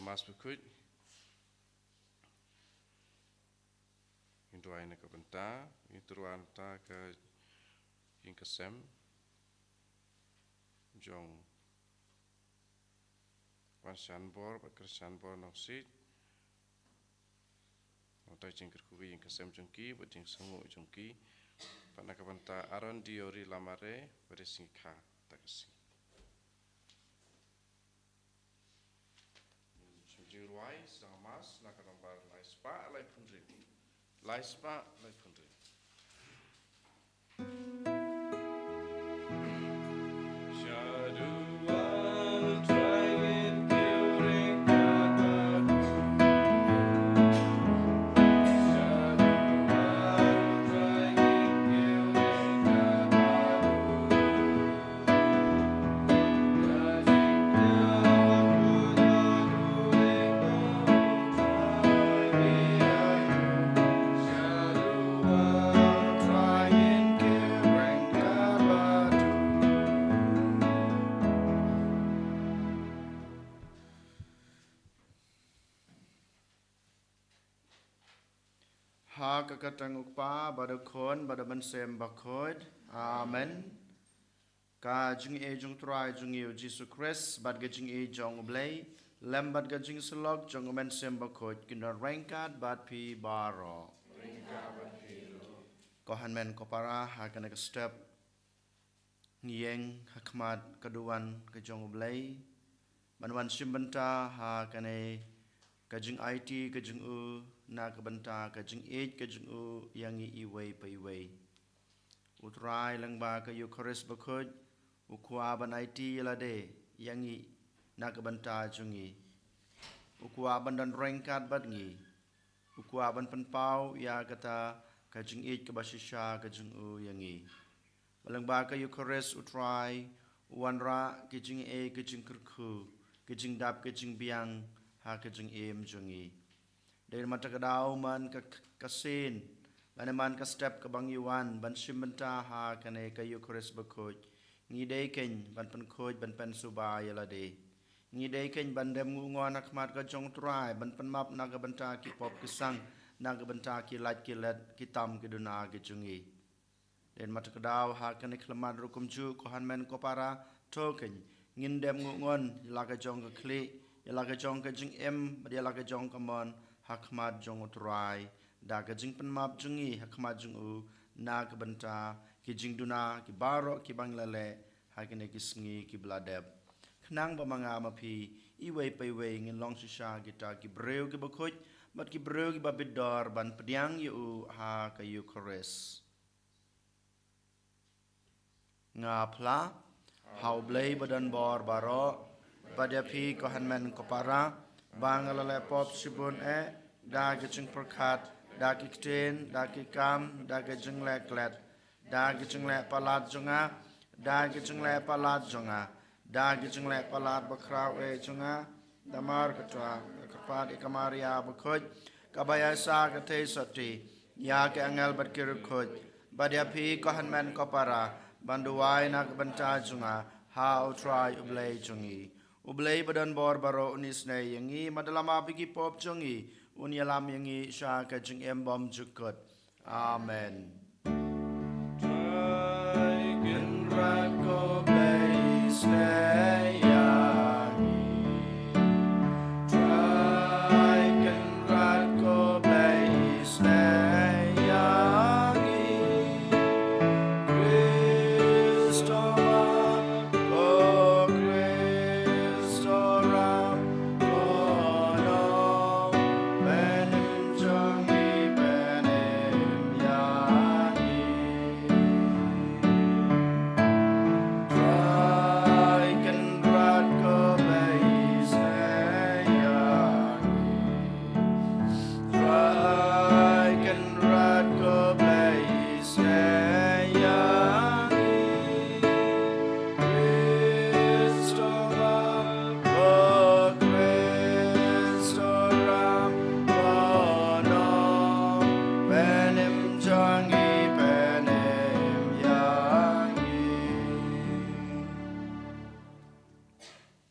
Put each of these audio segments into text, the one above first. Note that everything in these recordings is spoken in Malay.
Mas Bakhuid Into ay nakabanta Inturuan ta ka Yung kasem Jong Wansianbor Bakrasianbor Nong sit Notay jingkir kuwi yung kasem jongki Bat jing sengu jongki Pat nakabanta aron diori lamare Beresing ka Takasi Ruai sedang mas nak gambar laispa lai pundri laispa lai pundri Kakatang ukpa badakon badaban sem Bakhuid amen ka jing e jung try jung yu Jesus Christ bad ga jing e jong blay lem bad ga jing slog jong men sem Bakhuid kinda rankat bad pi baro kohan men kopara ha kana ka step ngiyeng hakmat kaduan ka jong blay banwan simbanta ha kana ka jing IT ka jing u na kabanta ka jing 8 ka jing u yang iway pa iway utray lang ba ka Eucharist Bakhuid ukwa ban IT la de yang na kabanta jungi ukwa ban dan rengkat bat ngi ukwa ban panpau ya kata ka jing 8 ka basisha ka jing u yang balang ba ka Eucharist utray wanra ka jing e ka jing kurku ka jing dap ka jing biang ha ka jing em jungi dari mata kedau man kasin man ka step ka bang yuan ban simbenta ha kane ka Eucharist Bakhuid ngi dei ken ban pen khoj ban pen suba yala de ngi dei ken ban dem ngon akmat ka jong trai ban pen map na ka banta ki pop ki sang na ka banta ki lat ki let ki tam ki duna ki jungi den mata kedau ha kane kleman rukum ju ko han men ko para token ngin dem ngon la ka jong ka kli la ka jong ka jing em dia la ka jong ka mon hakmat jong utrai da ka jing penmap jungi hakmat jung u na ka banta ki jing duna ki baro ki banglale hakine ki sngi ki bladeb khnang ba manga ma phi iwei pai wei ngin long shisha kita ki breu ki Bakhuid mat ki breu ki babidor ban pediang yu ha ka Eucharist nga pla hau blei badan bor baro pada phi ko hanmen ko para bangalale pop sibun da gijing perkat da kikten da kikam da gijing leklet da gijing lek palat jonga da gijing lek palat jonga da gijing lek palat bakraw jonga damar katwa kapat ikamaria Bakhuid kabaya sa kate sati ya ke angel bat kirukhuid badia phi ko hanmen ko para banduai nak banta jonga how try ublay jongi ublay badan bor baro unis ne yangi madalama bigi pop jongi unyalam yangi sha ka jing embom jukut amen try can rat go blaze ne yangi try can rat go blaze ne yangi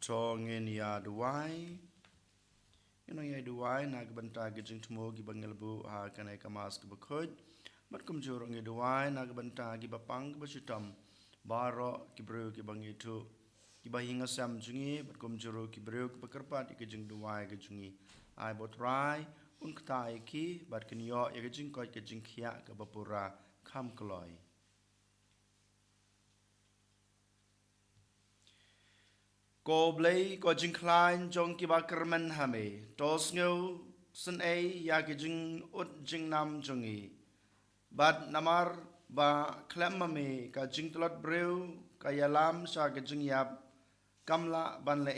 Tongin ya duai nang yai duai na kebanta gejing temu gibangelabu ha kanai kamas ke Bakhuid mat kumjurong ngi duai na kebanta gibapang kebacitam baro kibru kibangitu kibahinga sam jungi mat kumjuru kibru kebakerpat ikejing duai gejungi ai botrai un ktai ki bat kenyo ya gejing koi gejing khia ke bapura kham kloi Ko blei ko jing klein jong ki ba kermen hame tos ngeu sen ya ki jing ut jing nam jongi bat namar ba klemmame ka jing tlot breu ka yalam sa ka jing yap kamla ban le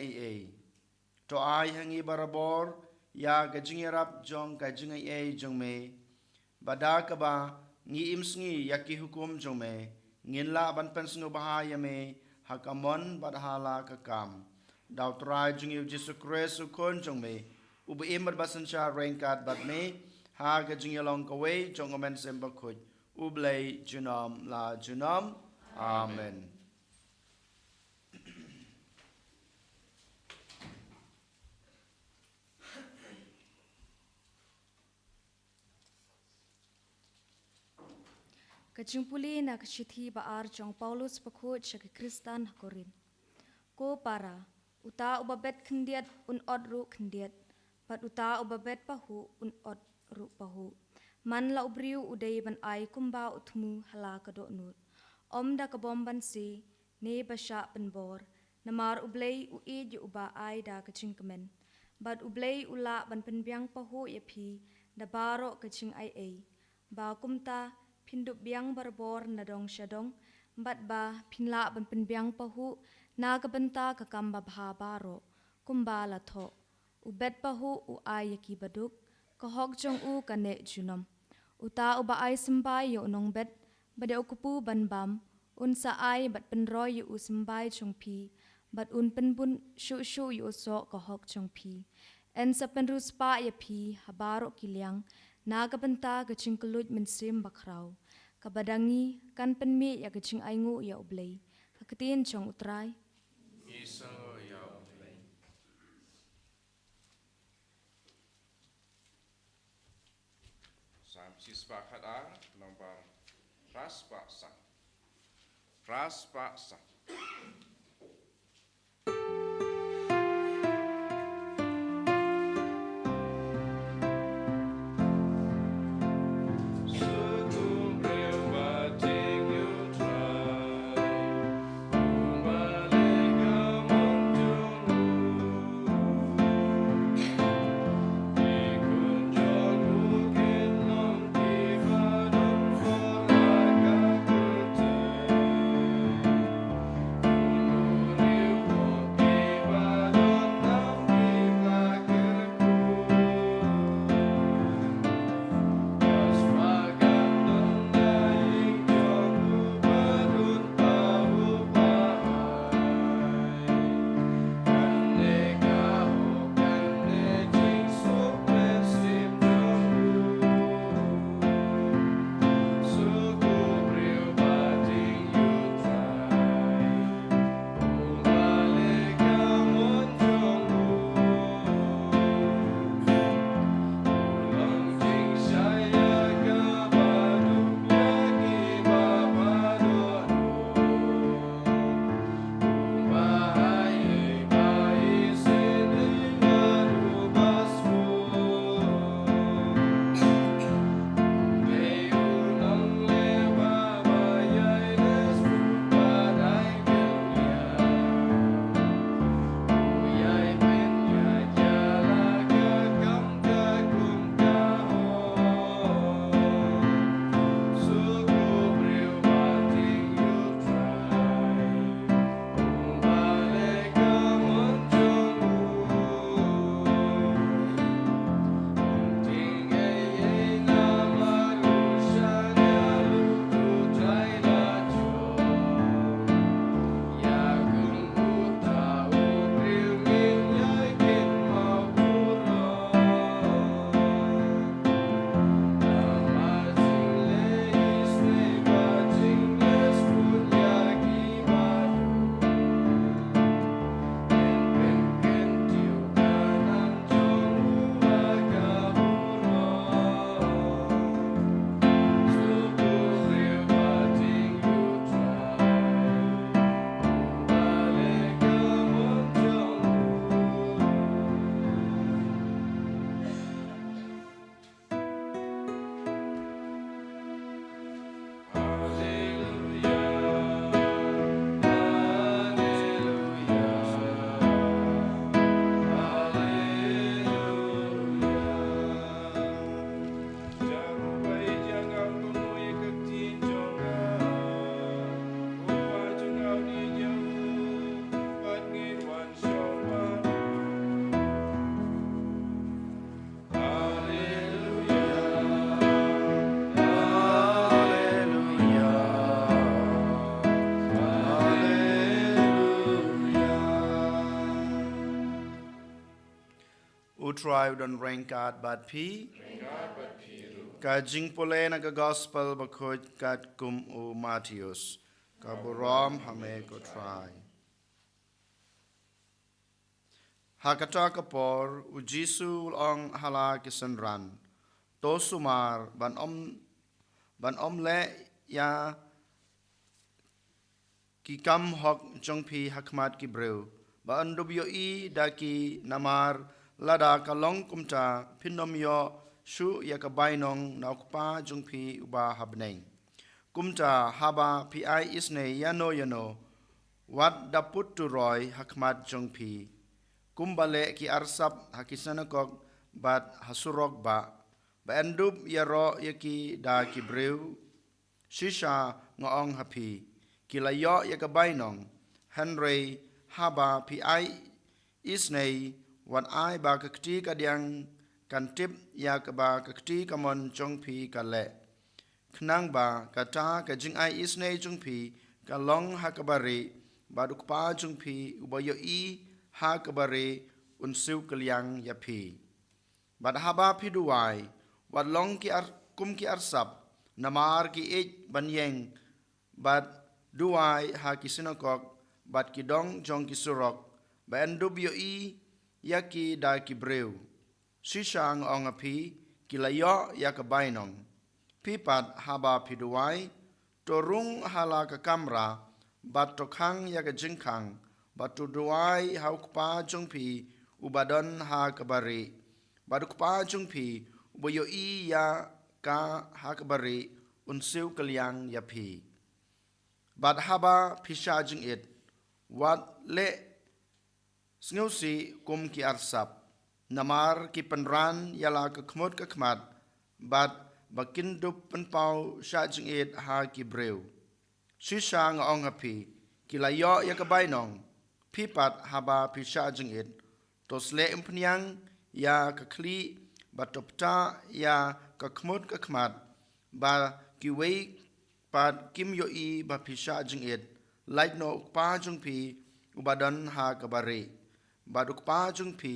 to ai hangi barabor ya ka jing yarap jong ka jing jong me bada ka ba ngi imsngi ya ki hukum jong me ngin la ban pensngo bahaya me hakamon badhala kakam daw try jing yu Jesu Christ ukon jong me ubu imad basansha rengkat bat me ha ga jing yalong kawe jong omen semba Bakhuid ublay junam la junam amen Kajumpuli na kashithi baar jong Paulus Bakhuid syaki Kristan hakorin. Ko para, uta ubabet kendiat un odru kendiat, pat uta ubabet pahu un odru pahu. Man la ubriu udai ban ai kumba utmu hala kadok nut. Om da kabomban si, ne basya penbor, namar ublay uid yu uba ai da kacing kemen. Bat ublay ula ban penbiang pahu yapi, da barok kacing ai. Ba kumta, pindup biang barbor na dong syadong, bat ba pinla ban penbiang pahu na kabenta kakamba bha baro, kumba la tho. Ubet pahu u ay yaki baduk, kahog jong u kane junom. Uta uba ay sembay yo nong bet, bade ukupu ban bam, un sa ay bat penroy yo u sembay jong pi, bat un penbun syu yo so kahog jong pi. En sa penruspa ya pi habaro kiliang, na kabenta kacing kelut mensim bakrau. Kabadangi kan penmi ya kacing aingu ya ublay. Kaketin jong utray. Iso ya ublay. Samsi sepakat nomor ras paksa. Ras paksa. try don rengkat bat pi ka jing pole na ka gospel Bakhuid kat kum u Matthias ka buram hame ko try hakata kapor u Jisu ong hala kisanran to sumar ban om le ya ki kam hok jong pi hakmat ki breu ba andubyo I daki namar lada kalong kumta pinom yo shu ya ka bainong na ukpa jong pi uba habneng kumta haba pi ai isne yano wat daput tu roy hakmat jong pi kumbale ki arsap hakisanakok bat hasurok ba andub yaro yaki da ki breu shisha ngaong hapi kilayo ya ka bainong Henry haba pi ai isnei wan ai ba kakti kadyang kantip ya ka ba kakti kamon jong pi kale knang ba kata ka jing ai isnei jong pi ka long hakabari baduk pa jong pi ubayo I hakabari unsiu kalyang ya pi bad haba pi duai wat long ki kum ki arsap namar ki ej banyeng bad duai ha ki sinakok bat ki dong jong ki surok ba endubyo I yaki da ki breu sishang ong api kilayo ya ka bainong pipat haba pi duai torung hala ka kamra bat tokhang ya ka jingkhang bat tu duai haukpa jong pi ubadon ha kabari badukpa jong pi ubayo I ya ka hakbari unsiu kalyang ya pi bad haba pisha jing it wat le sngusi kum ki arsap namar ki penran yala ka khmot ka khmat bad bakin dup penpau sha jing it ha ki breu shisha ngong api kilayo ya ka bainong pipat haba pisha jing it tosle impnyang ya ka kli batopta ya ka khmot ka khmat ba ki wei pat kim yo I ba pisha jing it like no pa jung pi ubadan ha kabari baduk pa jung pi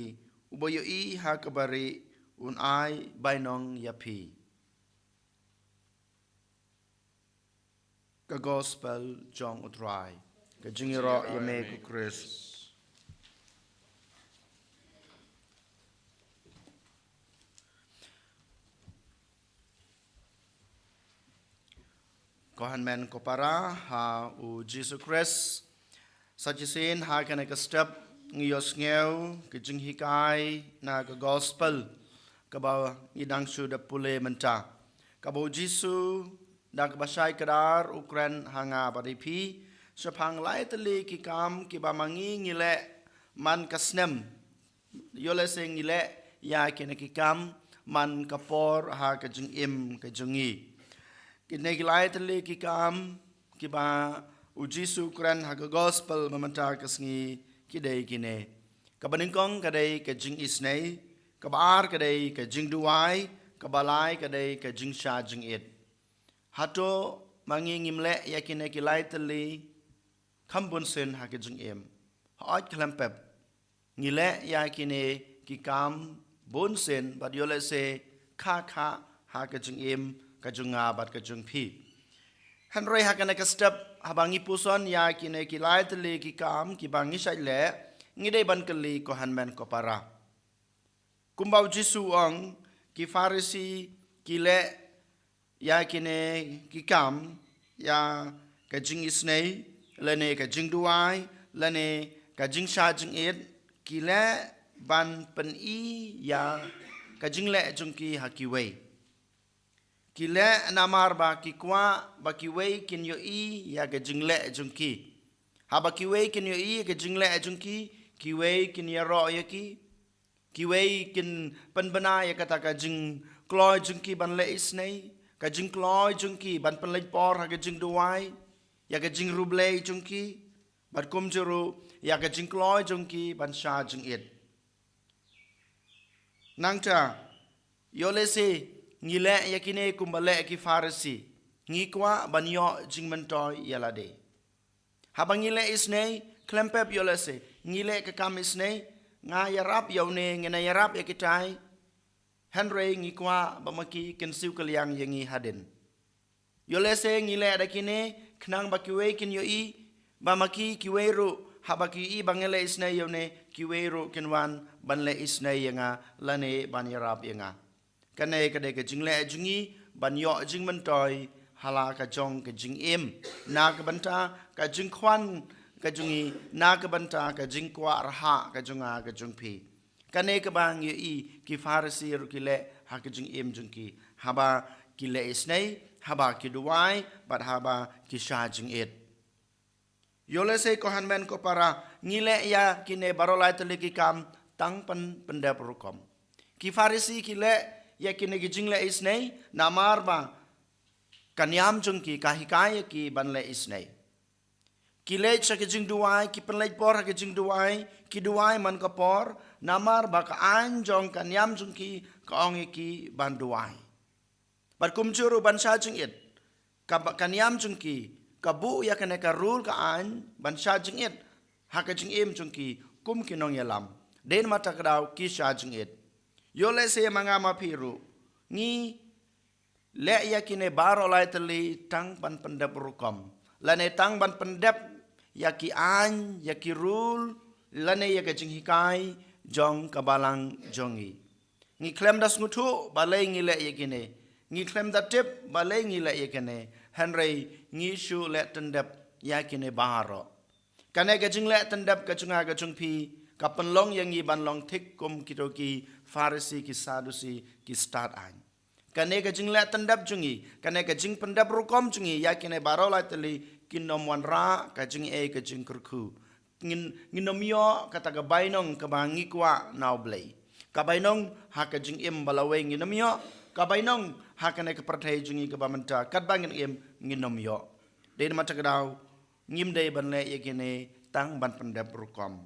ubayo I ha kabari un ai bainong ya pi ka gospel jong utrai ka jingiro yame ku Chris Kohan men ko para ha u Jesus Christ sajisin ha kana ka step ngiyos ngeu ke jing hikai na ka gospel ka ba idang su da pule menta ka bo Jesus da ka basai kadar ukran hanga badipi sapang lai tali ki kam ki ba mangi ngile man kasnem yole sing ngile ya kene ki kam man kapor ha ka jing im ka jungi kini kilai tali ki kam ki ba ujisu kran ha gospel mamanta ka Sngi ki dei kine ka baningkong ka dei ka jing isnei ka bar ka dei ka jing duai ka balai ka dei ka jing sha jing it hato mangi ngimle ya kine kilai tali khambun sen ha ka jing em ha klampep ngile ya kine ki kam bon sen bad yole se kha ha ka jing em kajunga bat kajung pi Henry hakana ka step habangi puson ya kine kilai tali ki kam ki bangi sai le ngidei ban kali ko hanmen ko para kumbau Jisu ong ki Farisi kile ya kine ki kam ya kajing isnei lene kajing duai lene kajing sha jing it kile ban pen I ya kajing le jung ki hakiwei kile namar ba ki kwa ba ki wei kin yo I ya ga jingle jungki ha ba ki wei kin yo I ga jingle jungki ki wei kin ya ro ya ki wei kin pan bana ya kata ka jing kloi jungki ban le isnei ka jing kloi jungki ban pan le por ha ga jing duai ya ga jing ruble jungki ban kum juru ya ga jing kloi jungki ban sha jing it nangta yo le se ngile yakine kumbale ki Farisi ngikwa banyo jingmentoy yalade habangile isne klempep yolese ngile ka kam isne nga yarap yaune ngena yarap yakitai Henry ngi kwa bamaki kensiu kaliang yangi haden yolese ngile adakine knang bakiwe kin yoi bamaki kiweru habaki i bangele isnai yaune kiweru kinwan banle isnai yanga lane ban yarap yanga kane kade ke jingle jingi ban yo jing man toy hala ka jong ka jing em na ka banta ka jing khwan ka jungi na ka banta ka jing kwa raha ka junga ka jung phi kane ka bang yi ki farisi ru ki le ha ka jing em jung ki haba ki le isnai haba ki duwai bat haba ki sha jing et yole se ko hanmen ko para ngile ya kine barolai tele ki kam tang pan pendap rukom ki farisi ki le ya kine ki jing le isnai namar ba kanyam jung ki kahikai ki ban le isnai ki le cha ki jing duwai ki pen le por ha ki jing duwai ki duwai man ka por namar ba ka an jong kanyam jung ki ka ong ki ban duwai bar kum churu ban sha jing it ka kanyam jung ki ka bu ya kane ka rul ka an ban sha jing it ha ka jing em jung ki kum ki nong yalam den mata ka daw ki sha jing it yole se manga ma phiru ngi Lait-ïa kine baro lai tali tang ban pendap rukom. Lane tang ban pendap yaki an yaki rul lane yaki jing hikai jong ka balang jongi. Ngi klem das ngutu balai ngi lait-ïa kine. Ngi klem da tip balai ngi lait-ïa kine. Henry ngi shu let tendap yakine baro. Kane ka jing let tendap ka chunga ka chung pi ka penlong yang ngi ban long tik kum kitoki farisi ki sadusi ki start an. Kane ka jing le tendap jungi kane ka jing pendap rukom jungi yakine barolai tali kinom wan ra ka jing ka jing kurku nginom yo kata ka bainong ka bangi kwa naw blai ka bainong ha ka jing em balawe nginom yo ka bainong ha kane ka prathai jungi ka bamanta kat bangin em nginom yo den mata ka daw ngim dei ban le yakine tang ban pendap rukom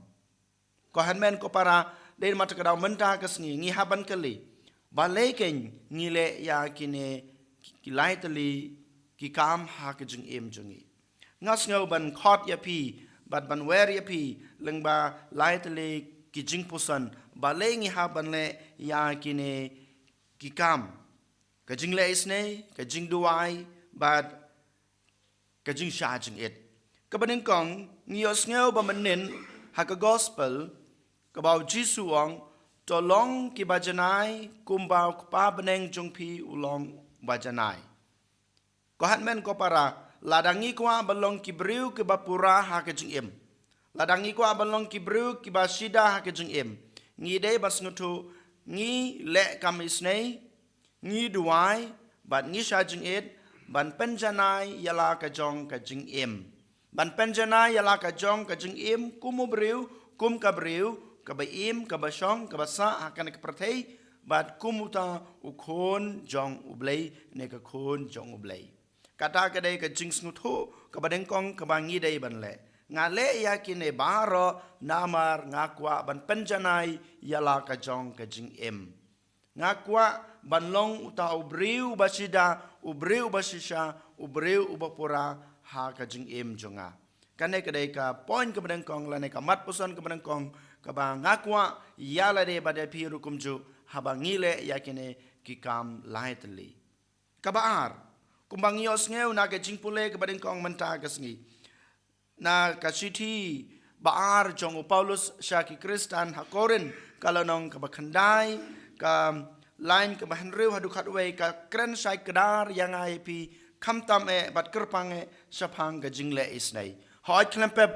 ko hanmen ko para den mata ka daw menta ka sngi ngi haban kali balai ken ngile ya kine ki lai tali ki kam ha ke jing em jungi ngas ngau ban khot ya pi bat ban wer ya pi lengba lai tali ki jing pusan balai ngi ha ban le ya kine ki kam ka jing le isne ka jing duai bat ka jing sha jing et ka ban kong ngi os ngau ba manen ha ka gospel ka bau jisu ong tolong ki bajanai kumbau pa beneng jungpi ulong bajanai ko hatmen ko para ladangi kwa balong ki briu ki bapura ha ke jing em ladangi kwa balong ki briu ki basida ha ke jing em ngi dei bas ngutu ngi le kam isnei ngi duai bat ngi sha jing et ban penjanai yala ka jong ka jing em ban penjanai yala ka jong ka jing em kumu briu kum ka briu ka ba im ka ba shong ka ba sa akan ka prathai bat kumuta ukhon jong ublei ne ka khon jong ublei kata ka dei ka jing snutho ka ba deng kong ka ba ngi dei ban le nga le ya kine baro namar nga kwa ban penjanai yala ka jong ka jing em nga kwa ban long uta ubriu basida ubriu basisha ubriu ubapura ha ka jing em jonga kane ka dei ka point ka ba deng kong la ne ka mat pusan ka ba deng kong kaba ngakwa yala de bade piru kumju habangile yakine kikam laitli kaba ar kumbang yos ngeu na ke jingpule ke badeng kong menta ke sngi na ka city baar jong Paulus syaki Kristan hakorin kalau nong kaba khandai ka line ke bahanriu hadu khatwe ka kren sai kedar yang ai pi khamtam e bat kerpang e sapang ke jingle isnai hoi klempep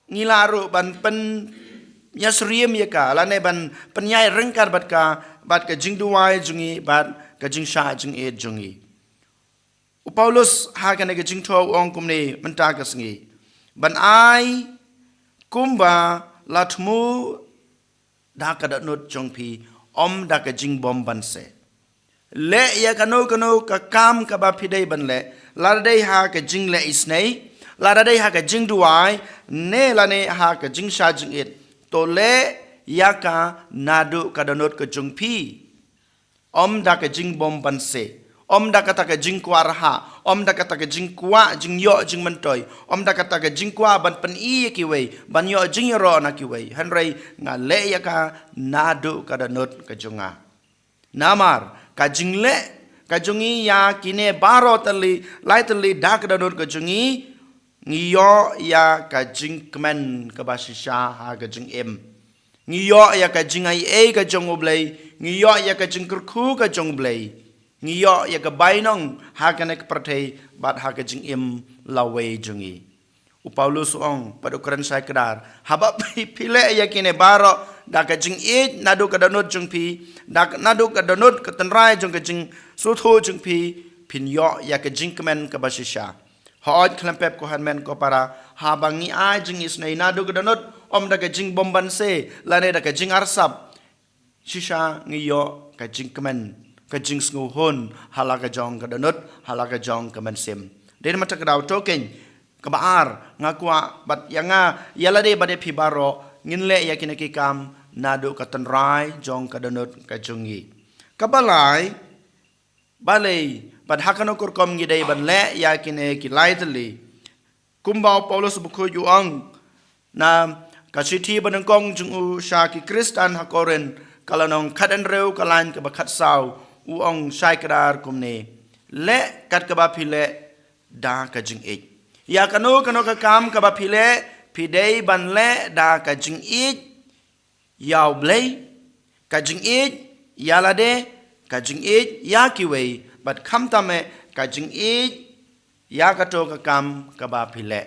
ngilaru ban pen Nyasriem ya ka lane ban penyai rengkar bat ka jing duai jungi bat ka jing sha jing e jungi Paulus ha kana ka jing tho ong kumne menta ka sngi ban ai kumba latmu da ka da not jongpi om da ka jing bom ban se le ya kano ka kam ka ba phidei ban le la dei ha ka jing le isnei la dei ha ka jing duai ne la ne ha ka jing sha jing e tole yaka nadu kadanot ke jungpi om da ke jing bom banse Om da kata ke jing kwa raha, om da kata ke jing kwa jing yo jing mentoy, om da kata ke jing kwa ban pen I ki wei, ban yo jing ro na ki wei. Hanrei nga le ya ka nadu kada not ke jonga. Namar ka jing le ka jongi ya kine baro tali lai tali da kada not ke jongi ngiyo ya ka jing kemen ke basisha ha ke jing em. Ngiyo ya ka jing ai e ka jong oblei, ngiyo ya ka jing kurku ka jong oblei. Ngiyo ya ka bainong ha ka nek pratei bat ha ka jing em lawe jongi. Paulus ong pada ukuran saya kedar habab pile ya kine baro da ka jing e nadu ka danut jong pi da nadu ka danut ka tanrai jong ka jing suthu jong pi pin yo ya ka jing kemen ka basisha. Hood klempep ko hanmen ko para habangi a jing isnai nadu ka danut om da ka jing bomban se lane da ka jing arsap shisha ngiyo ka jing kemen ka jing snguhun halaka jong ka danut halaka jong ka mensem den mata ka daw token ka baar ngakwa bat yanga yalade bade pibaro nginle yakine ki kam nadu ka tanrai jong ka danut ka jungi ka balai balai bad hakano kur kom ngidei ban le yakine ki laitli kumbau Paulus buku juang na kasiti banengkong jungu syaki Kristan hakoren kalanong kadan reu kalan ke bakat sau uong syai kadar kumne le kat kaba pile da ka jing ik ya kano ka kam kaba pile pidei ban le da ka jing ik yaw blei ka jing ik yalade ka jing ik ya kiwei bat kham tame ka jing ik ya kato ka kam kaba pile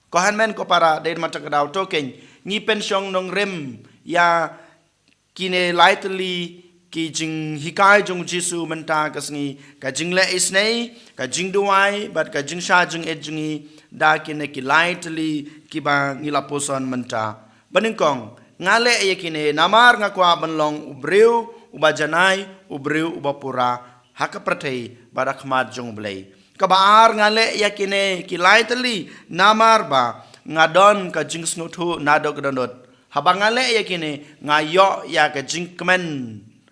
ko hanmen ko para den mata kadaw token ni pensyong nong rem ya kine lightly ki jing hikai jong jisu menta kasngi ka jing le isnei ka jing duai bat ka jing sha jing et jingi da kine ki lightly ki ba ngila poson menta baningkong ngale ye kine namar ngakwa banlong ubreu ubajanai ubreu ubapura haka pratei badak mat jong blei kabar ngale ya kine ki lightly namar ba ngadon ka jing snuthu nadok dondot habangale ya kine ngayo ya ka jing kemen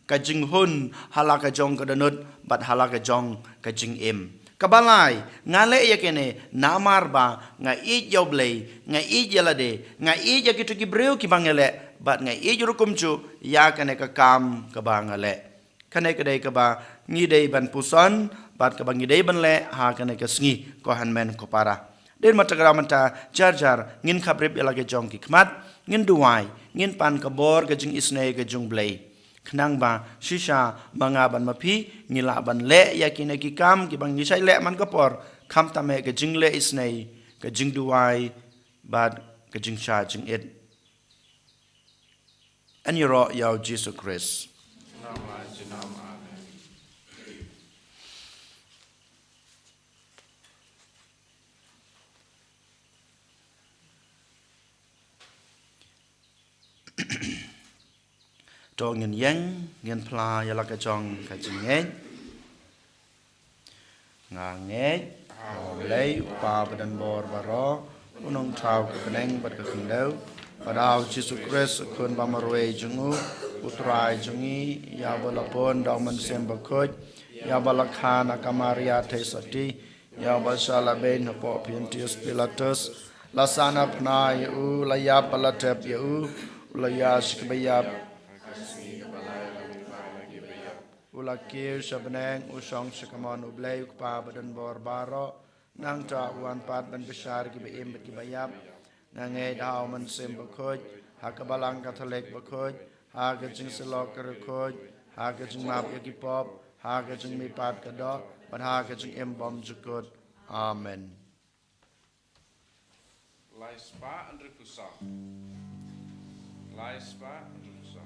ka jing hun halaka jong ka danut bat halaka jong ka jing em kabalai ngale ya kene namar ba nga i joblei nga i jelade nga i ya kitu ki breu ki bangale bat nga i jurukum chu ya kane ka kam ka bangale kane ka dei ka ba ngi dei ban puson bat ka bangi dei ban le ha kane ka sngi ko hanmen ko para den matagra manta jar ngin khabrib elage jong ki khmat ngin duai ngin pan ka bor ka jing isne ka jong blei khnang ba shisha manga ban mapi ngila ban le yakine ki kam ki bang nisai le man kapor kham tame ke jing le isnei ke jing duai bad ke jing sha jing it and yoro yaw Jesus Christ to ngin yang ngin pla ya la ka jong ka jing nge nga nge lei pa badan bor baro unong thau ka peneng bat ka khindau padau Jesus Christ kun ba marwe jungu utrai jungi ya balapon dau man sem Bakhuid ya balakhana kamaria thesati ya basala ben po Pontius Pilatus lasana pna yu la ya palatep yu la ya shikbayap ulakir shabneng usong shikaman ublay ukpa badan bor baro nang ta wan pat ban bishar ki beim ki bayap nang e daw man sem Bakhuid ha ka Balang Catholic Bakhuid ha ka jing selok Bakhuid ha ka jing map ki pop ha ka jing mi pat ka do ban ha ka jing em bom jukut amen Lai spa andre kusa Lai spa andre kusa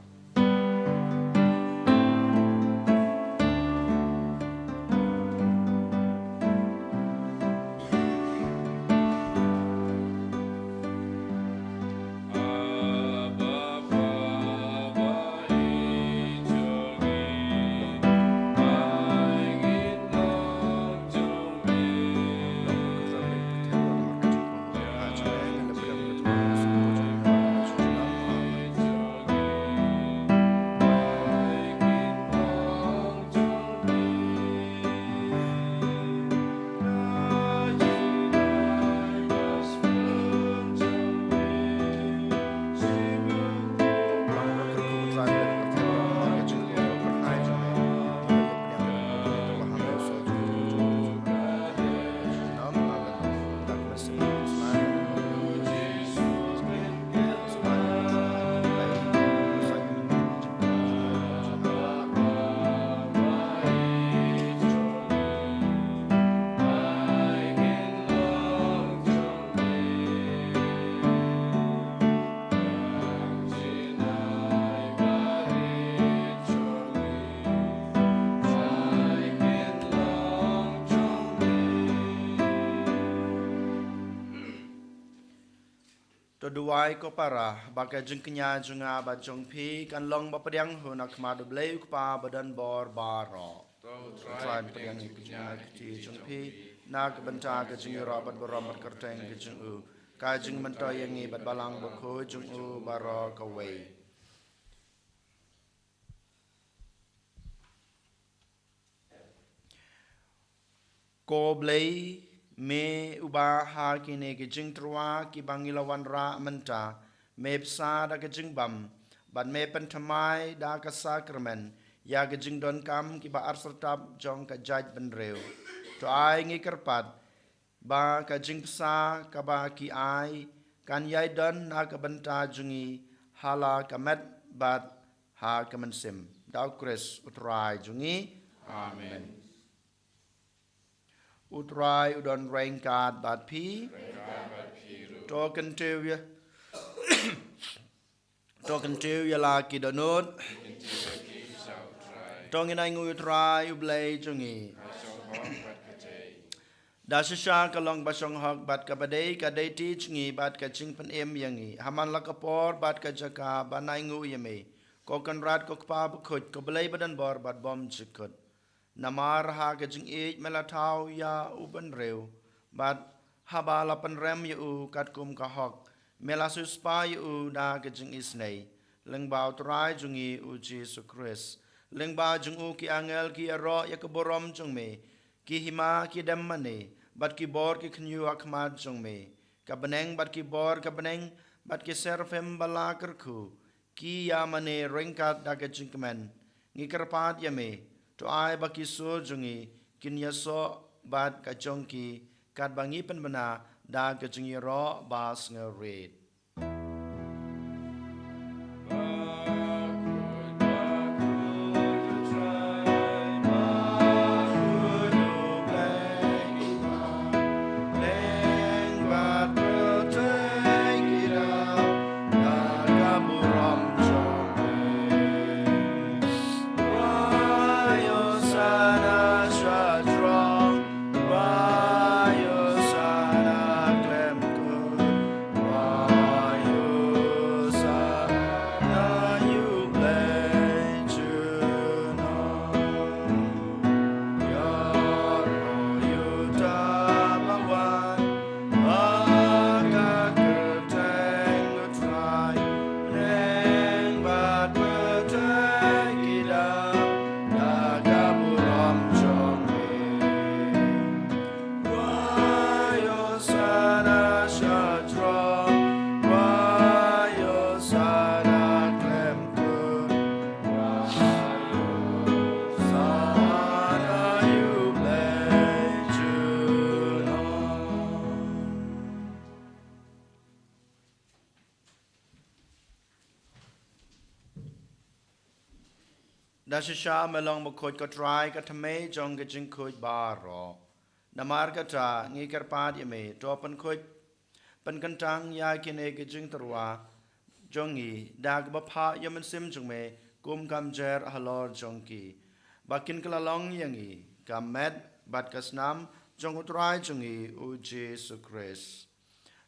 to duai ko para baka jeng kenya junga ba jong pi kan long ba padiang hu nak ma do blei ko pa badan bor baro try padiang ni kenya ti jong pi nak banta ka jing ro bat borom bat kerteng ke jing u ka jing mento yang ni bat balang ba ko jung u baro ka wei ko blei me uba ha kine ke jing trwa ki bangilawan ra menta me psa da ke jing bam ban me pentamai da ka sakramen ya ke jing don kam ki ba arsertap jong ka jaj ben reu to ai ngi kerpat ba ka jing psa ka ba ki ai kan yai don na ka benta jungi hala ka met bat ha ka mensim dau kres utrai jungi amen utrai udon rain card bat pi token to ya la ki donut tongin ai ngu utrai ublei jungi da sha ka long ba shong hok bat ka badei ka dei ti chingi bat ka ching pen em yangi haman la ka por bat ka jaka banai ngu yeme ko kan rat ko pa khut ko blei badan bor bat bom chikut namar ha ke jing e mela thau ya uban reu bat haba la pan rem yu kat kum ka hok mela su spa yu da ke jing isnei leng ba trai jungi u Jesus Christ leng ba jung u ki angel ki ro ya ke borom jung me ki hima ki dem mane bat ki bor ki khnu akmat jung me ka beneng bat ki bor ka beneng bat ki serfem bala kerku ki ya mane rengkat da ke jing kemen ngi kerpat ya me to ai baki so jungi kin ya so bat ka jongki kat bangi pen bana da ka jungi ro bas ngerit da sha melong mo khoj ko try ka thame jong ge jing khoj ba ro namar ka ta ngi kar pa di me to pan khoj pan kan tang ya ki ne ge jing tarwa jongi dag ba pha yaman sim jung me kum kam jer halor jongki bakin kala long yangi kam met bat kasnam jong utrai jungi u Jesus Christ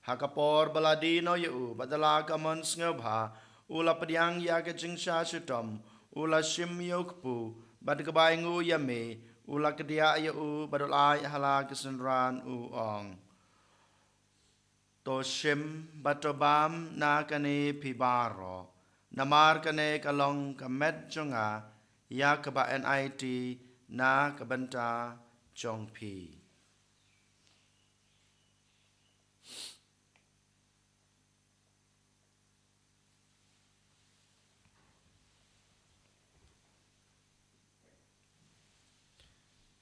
hakapor baladi no yu badala kamon sngebha ula padiang ya ge jing sha chutom ula shim yokpu bad gabai ngu yame ula kedia ya u badolai hala kesenran u ong to shim batobam na kane pibaro namar kane kalong kamet jonga ya kaba NIT na kabanta jongpi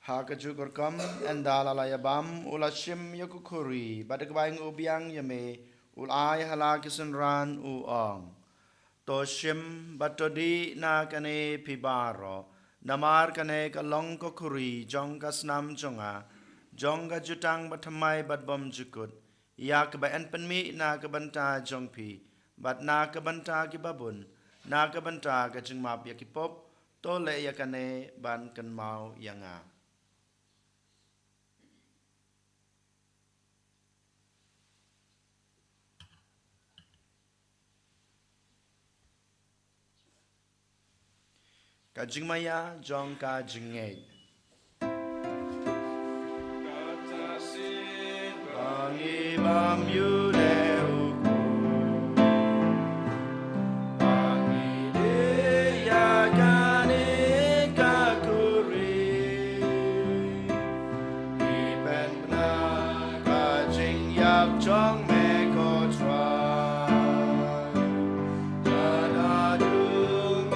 Hakaju gorkam endala layabam ulashim yakukuri badagbaing ubiang yame ulai halakisan ran uong toshim batodi na kane pibaro namar kane kalong kokuri jongka snam jonga jongka jutang batamai badbom jukut yak ba en penmi na kabanta jongpi bat na kabanta kibabun na kabanta kajingmap yakipop tole yakane ban kan mau yanga Kajing maya jong kajing ngej. Bangi bam yu le uku. Bangi de ya kane kakuri. Iben na kajing yap jong me ko try. Jana dung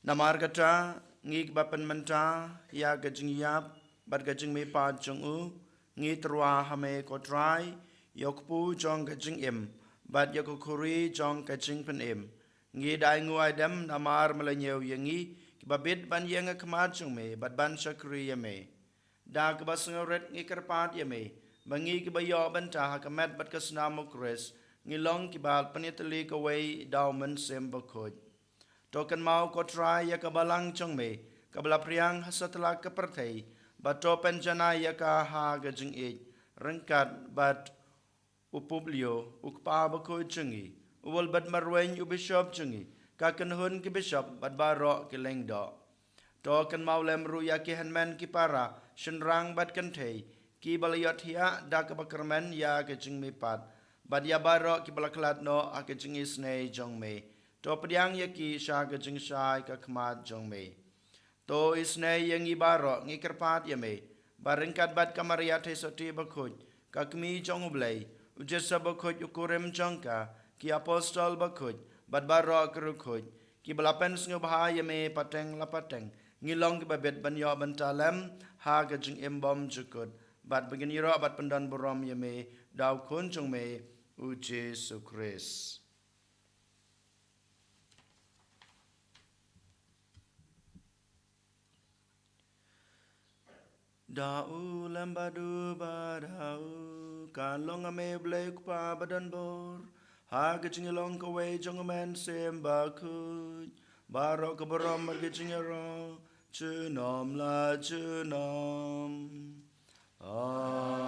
Namar kata ngik bapan menta ya gajing yap bat gajing me pa jong u ngi trwa hame ko try yok pu jong gajing im bat yok kuri jong gajing pen im ngi dai nguai dem namar melanyew yengi kibabit ban yang kmat jong me bat ban shakri yame da kebasngoret ngi kerpat yame bangi kibayo banta hakamet bat kasna mokres ngi long kibal panitali kawai daumen sem Bakhuid token mau ko try ya ka Balang chong me kabla priang hasatla ka perthei bato penjana ya ka ha gajing e rengkat bat upublio ukpa Bakhuid chungi uwal bat marwen u bishop chungi ka kanhun ki bishop bat baro ki lengdo token mau lemru ya ki hanman ki para shenrang bat kanthei ki balayot hia da ka bakarmen ya gajing me pat bat ya baro ki balaklat no a gajing isne jong me to pediang yaki sha gajing shai ka khmat jong me to isne yang ibaro ngi kerpat yame baringkat bat kamaria the soti Bakhuid ka kmi jong ublei ujesa Bakhuid ukurem jongka ki apostol Bakhuid bat baro kerukhuid ki balapen sngu bha yame pateng la pateng ngilong ki babet banyo bantalem ha gajing embom jukut bat beginiro bat pendan borom yame daw kun jong me u Jesu Christ. Dau lambadu badau kalong ame blek pa badan bor ha gajing long ka we jong men sem Bakhuid baro ka borom gajing ro chunom la chunom amen.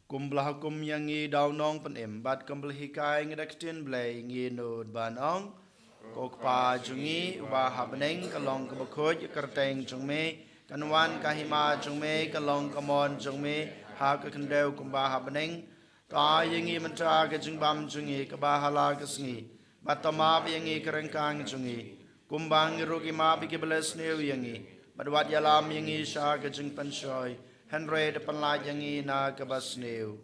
Kumblah hukum yang ngi daw nong pen em bat kumblah hikai ngi daktin blai ngi nud ban ong kok pa jungi uba habneng kalong ka Bakhuid kerteng jung me kanwan kahima jung me kalong kamon jung me ha ka kendeu kumba habneng ta yengi mentra ka jung bam jungi ka bahala ka sngi batama yengi kerengkang jungi kumbang rugi ma bi ke beles neu yengi badwat yalam yengi sha ka jung panshoy Henry de penlaj yangi na kabas neu.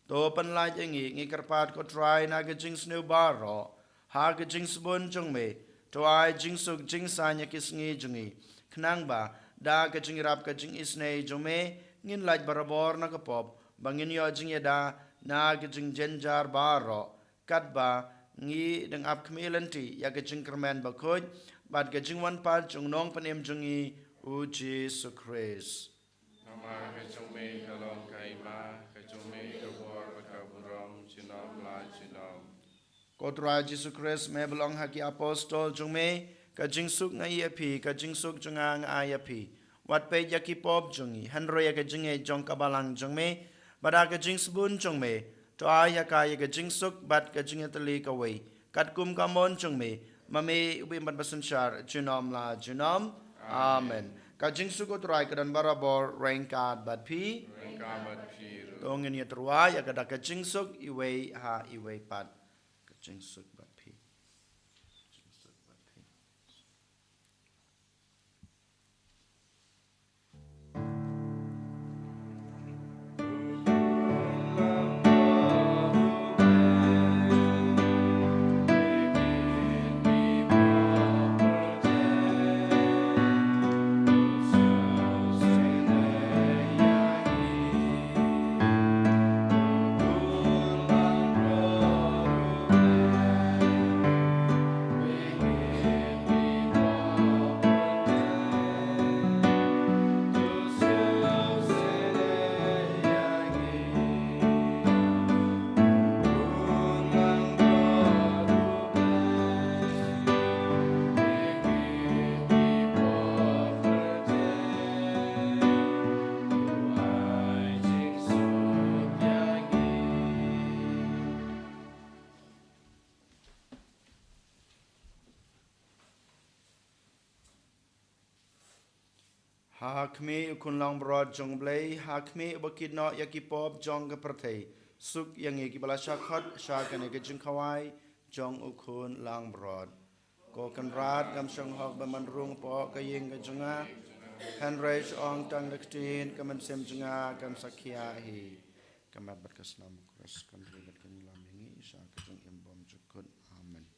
To penlaj yangi ngi kerpat ko try na gajing sneu baro. Ha gajing sebun jong me. To ai jing suk jing sanya kisngi jungi. Knang ba da gajing rap gajing isne jong me ngin laj barabor na kapop. Bangin yo jing yada na gajing jenjar baro. Kat ba ngi deng ap kmelenti ya gajing kermen Bakhuid. Bat gajing wan pat jong nong penem jungi u Jesu Christ. Nama kajong me kalong kaima kajong me kabor bakaburam chinom la chinom. Kotra Jesu Christ me belong haki apostol jong me kajing suk ngai api kajing suk jungang ayapi wat pe yaki pop jongi hanro ya kajing e jong ka Balang jong me bada kajing sebun jong me to aya ka ya kajing suk bat kajing etali ka wei kat kum ka mon jong me mame ubi bat basanshar chinom la chinom amen. Kajing suko turai kedan barabor rengkat bat pi tongin ya turai ya kada kajing suk iwei ha iwei pat kajing suk bat pi Hakmi ukun lang broad jong blay, hakmi ubakid no yakipop jong kaprate, suk yang ikibala syakot, syakane kejung kawai, jong ukun lang broad. Ko kan rad gam syang hok bamandrung po kaying kejunga, Henry ong tang lektin kaman sem junga kam sakya hi. Kamat berkaslam kuras kan ribat kan lam yangi isya kejung imbom jukut. Amen.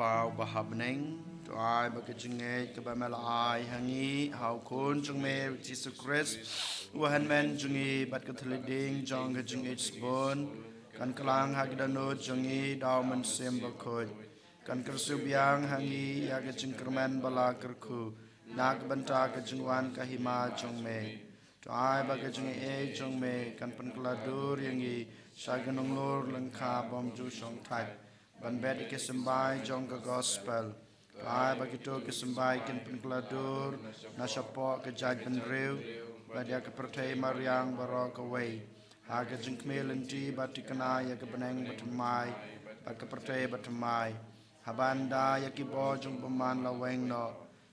pau bahabneng to ai bakajinge kabamela ai hangi how kun jungme Jesus Christ wahan men jungi bat kathliding jong gajing bon kan kelang hagdano jungi dauman sem bakhoi kan kersubyang hangi ya gajing kerman bala kerku nak banta gajingwan kahima jongme to ai bagajing jongme kan penkladur yangi saganong lor lengka bom ju song type ban bed ke sembai jong ke gospel ai bagito ke sembai ken penkladur na sapo ke jaj ben rew badia ke pertai mariang baro ke wei ha ke jing kmelenti batikana ya ke beneng batmai ba ke pertai batmai habanda ya ki bo jong paman la weng no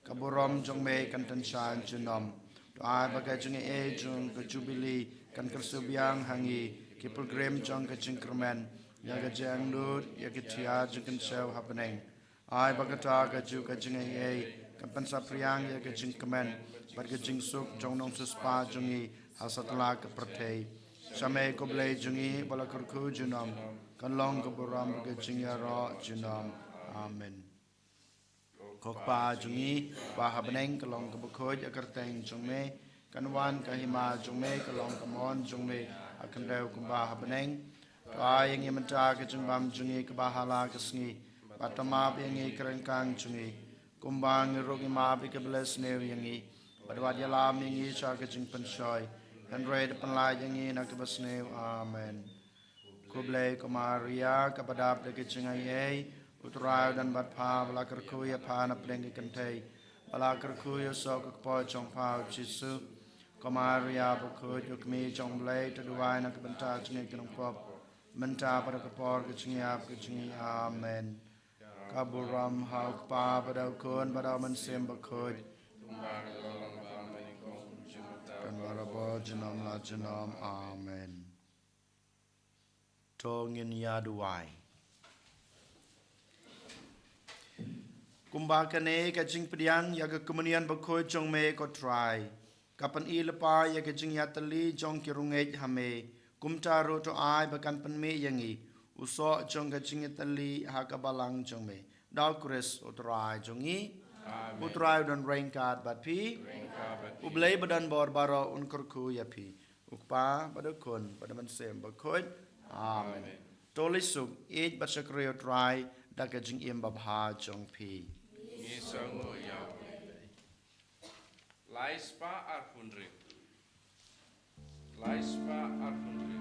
kaburom jong me kan tan shan junom to ai bagajing jong ke jubilee kan kersubyang hangi ke program jong ke jingkerman ya ke jang dut ya ke tia jeng show happening ai bagata ke ju ke jing kan pansa priang ya ke jingkerman bar ke jing suk jong nong suspa jongi hasatla ke perthei same ko ble jongi balakurku junom kan long ke buram ke jing ya ro junom amen kokpa jongi ba happening ke long ke bukhoj akarteng jongme kanwan kahima jongme ke long ke mon jongme akan reu kumba habeneng ai yang imenta ke jungbam jungi ke bahala ke sngi patama yengi kerengkang jungi kumbang rogi ma bi ke bless new yengi badwa dia lam yengi cha ke jing pensoi and read penlai yengi na ke besneu amen kuble ko maria ke padap de ke jingai utrau dan batpa bala kerku ya pa na pleng ke kentei bala kerku ya so ke po chong pa jisu Komaria Bakhuid Yukmi Jong Lait to Duwai nak benta jingi kenong pop menta pada kepor kecingap kecingi amen kaburam hauk pa pada kun pada mensem Bakhuid dan barabo jinom la jinom amen tongin ya Duwai kumbakane kecing pediang ya kemunian Bakhuid Jong me ko try kapan lepa ya ke jing yatali jong kirungej hame kumta ro to ai bakan penme yangi uso jong ke jing yatali ha ka balang jong me daw kris utrai jongi utrai dan rainkat bat pi ublei badan bor baro un kurku ya pi ukpa badakun pada mensem Bakhuid amen tolisuk ej basakri utrai da ke jing im babha jong pi Ngisango ya Laispa arfunri. Laispa arfunri.